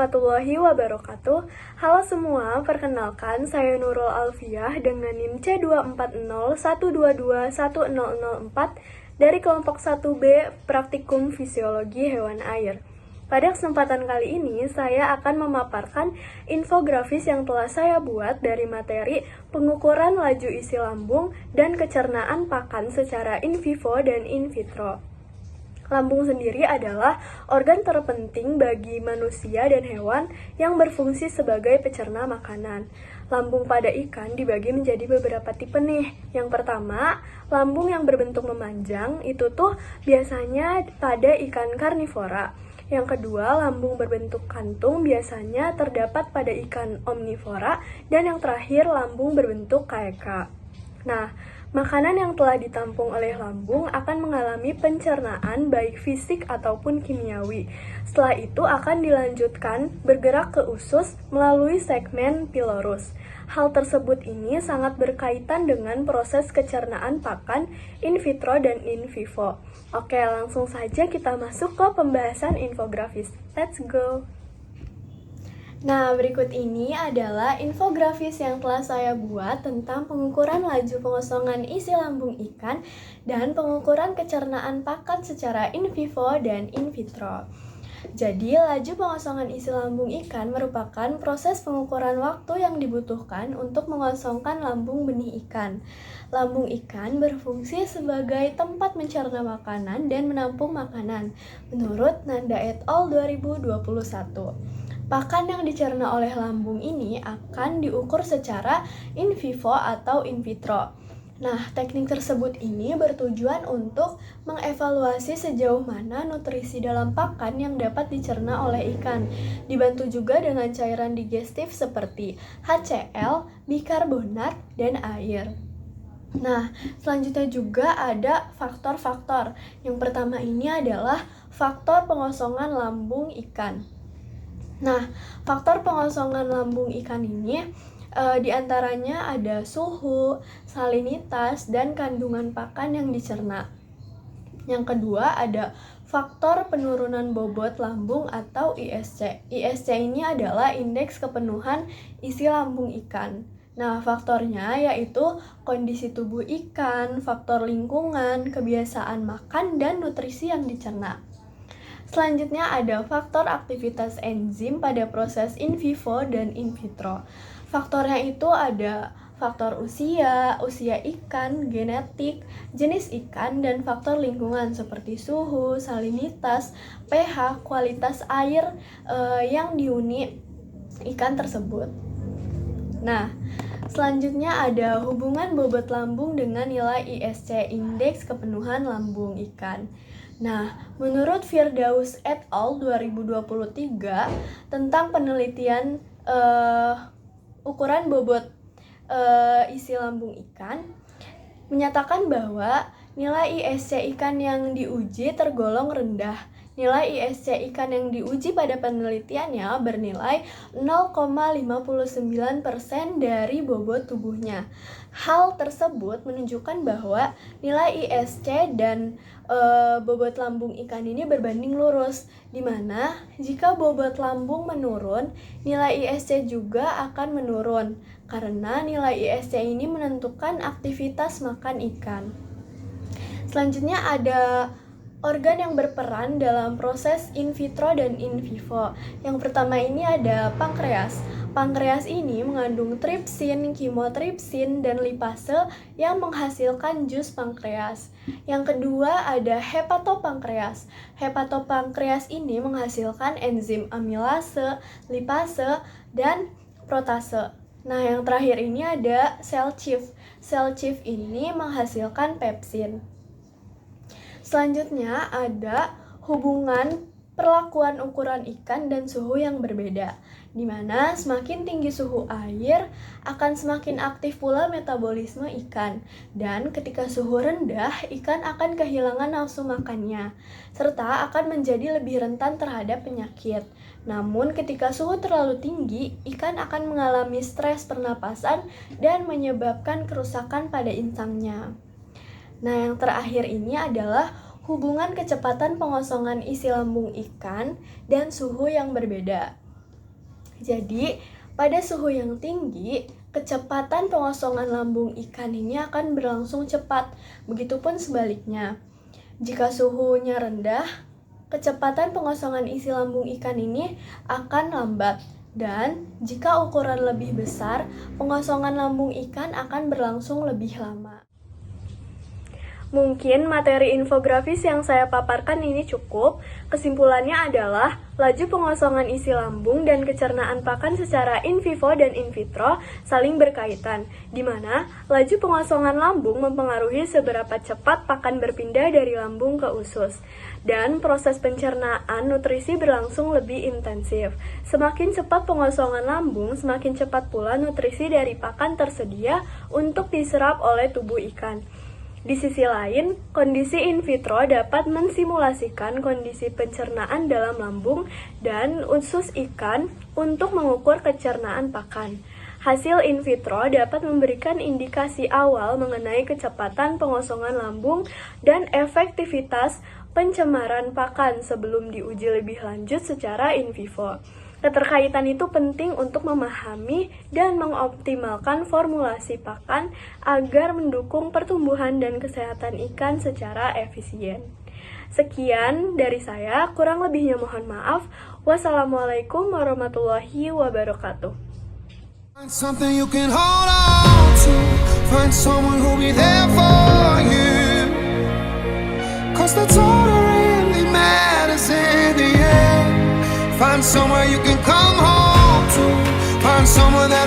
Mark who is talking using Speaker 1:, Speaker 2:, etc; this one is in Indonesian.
Speaker 1: warahmatullahi wabarakatuh. Halo semua, perkenalkan saya Nurul Alfiah dengan NIM C24012210004 dari kelompok 1B Praktikum Fisiologi Hewan Air. Pada kesempatan kali ini, saya akan memaparkan infografis yang telah saya buat dari materi pengukuran laju isi lambung dan kecernaan pakan secara in vivo dan in vitro. Lambung sendiri adalah organ terpenting bagi manusia dan hewan yang berfungsi sebagai pecerna makanan. Lambung pada ikan dibagi menjadi beberapa tipe nih. Yang pertama, lambung yang berbentuk memanjang, itu tuh biasanya pada ikan karnivora. Yang kedua, lambung berbentuk kantung biasanya terdapat pada ikan omnivora. Dan yang terakhir, lambung berbentuk kaeka. Nah, makanan yang telah ditampung oleh lambung akan mengalami pencernaan baik fisik ataupun kimiawi. Setelah itu akan dilanjutkan bergerak ke usus melalui segmen pilorus. Hal tersebut ini sangat berkaitan dengan proses kecernaan pakan in vitro dan in vivo. Oke, langsung saja kita masuk ke pembahasan infografis. Let's go! Nah, berikut ini adalah infografis yang telah saya buat tentang pengukuran laju pengosongan isi lambung ikan dan pengukuran kecernaan pakan secara in vivo dan in vitro. Jadi, laju pengosongan isi lambung ikan merupakan proses pengukuran waktu yang dibutuhkan untuk mengosongkan lambung benih ikan. Lambung ikan berfungsi sebagai tempat mencerna makanan dan menampung makanan, menurut Nanda et al. 2021. Pakan yang dicerna oleh lambung ini akan diukur secara in vivo atau in vitro. Nah, teknik tersebut ini bertujuan untuk mengevaluasi sejauh mana nutrisi dalam pakan yang dapat dicerna oleh ikan. Dibantu juga dengan cairan digestif seperti HCl, bikarbonat, dan air. Nah, selanjutnya juga ada faktor-faktor. Yang pertama ini adalah faktor pengosongan lambung ikan. Nah, faktor pengosongan lambung ikan ini diantaranya ada suhu, salinitas, dan kandungan pakan yang dicerna. Yang kedua ada faktor penurunan bobot lambung atau ISC. ISC ini adalah indeks kepenuhan isi lambung ikan. Nah, faktornya yaitu kondisi tubuh ikan, faktor lingkungan, kebiasaan makan, dan nutrisi yang dicerna. Selanjutnya ada faktor aktivitas enzim pada proses in vivo dan in vitro. Faktornya itu ada faktor usia ikan, genetik, jenis ikan, dan faktor lingkungan seperti suhu, salinitas, pH, kualitas air yang dihuni ikan tersebut. Nah, selanjutnya ada hubungan bobot lambung dengan nilai ISC, indeks kepenuhan lambung ikan. Nah, menurut Firdaus et al. 2023 tentang penelitian ukuran bobot isi lambung ikan, menyatakan bahwa nilai ISC ikan yang diuji tergolong rendah. Nilai ISC ikan yang diuji pada penelitiannya bernilai 0,59% dari bobot tubuhnya. Hal tersebut menunjukkan bahwa nilai ISC dan bobot lambung ikan ini berbanding lurus, di mana jika bobot lambung menurun, nilai ISC juga akan menurun, karena nilai ISC ini menentukan aktivitas makan ikan. Selanjutnya ada organ yang berperan dalam proses in vitro dan in vivo. Yang pertama ini ada pankreas. Pankreas ini mengandung tripsin, kimotripsin, dan lipase yang menghasilkan jus pankreas. Yang kedua ada hepatopankreas. Hepatopankreas ini menghasilkan enzim amilase, lipase, dan protase. Nah, yang terakhir ini ada sel chief. Sel chief ini menghasilkan pepsin. Selanjutnya ada hubungan perlakuan ukuran ikan dan suhu yang berbeda, di mana semakin tinggi suhu air akan semakin aktif pula metabolisme ikan, dan ketika suhu rendah ikan akan kehilangan nafsu makannya, serta akan menjadi lebih rentan terhadap penyakit. Namun ketika suhu terlalu tinggi, ikan akan mengalami stres pernapasan dan menyebabkan kerusakan pada insangnya. Nah, yang terakhir ini adalah hubungan kecepatan pengosongan isi lambung ikan dan suhu yang berbeda. Jadi, pada suhu yang tinggi, kecepatan pengosongan lambung ikan ini akan berlangsung cepat. Begitupun sebaliknya. Jika suhunya rendah, kecepatan pengosongan isi lambung ikan ini akan lambat. Dan jika ukuran lebih besar, pengosongan lambung ikan akan berlangsung lebih lama. Mungkin materi infografis yang saya paparkan ini cukup. Kesimpulannya adalah laju pengosongan isi lambung dan kecernaan pakan secara in vivo dan in vitro saling berkaitan, di mana laju pengosongan lambung mempengaruhi seberapa cepat pakan berpindah dari lambung ke usus. Dan proses pencernaan nutrisi berlangsung lebih intensif. Semakin cepat pengosongan lambung, semakin cepat pula nutrisi dari pakan tersedia untuk diserap oleh tubuh ikan. Di sisi lain, kondisi in vitro dapat mensimulasikan kondisi pencernaan dalam lambung dan usus ikan untuk mengukur kecernaan pakan. Hasil in vitro dapat memberikan indikasi awal mengenai kecepatan pengosongan lambung dan efektivitas pencemaran pakan sebelum diuji lebih lanjut secara in vivo. Keterkaitan itu penting untuk memahami dan mengoptimalkan formulasi pakan agar mendukung pertumbuhan dan kesehatan ikan secara efisien. Sekian dari saya, kurang lebihnya mohon maaf. Wassalamualaikum warahmatullahi wabarakatuh.
Speaker 2: Find something you can hold on to. Find someone who'll be there for you. 'Cause that's all that really matters in the end. Find somewhere you can come home to. Find someone that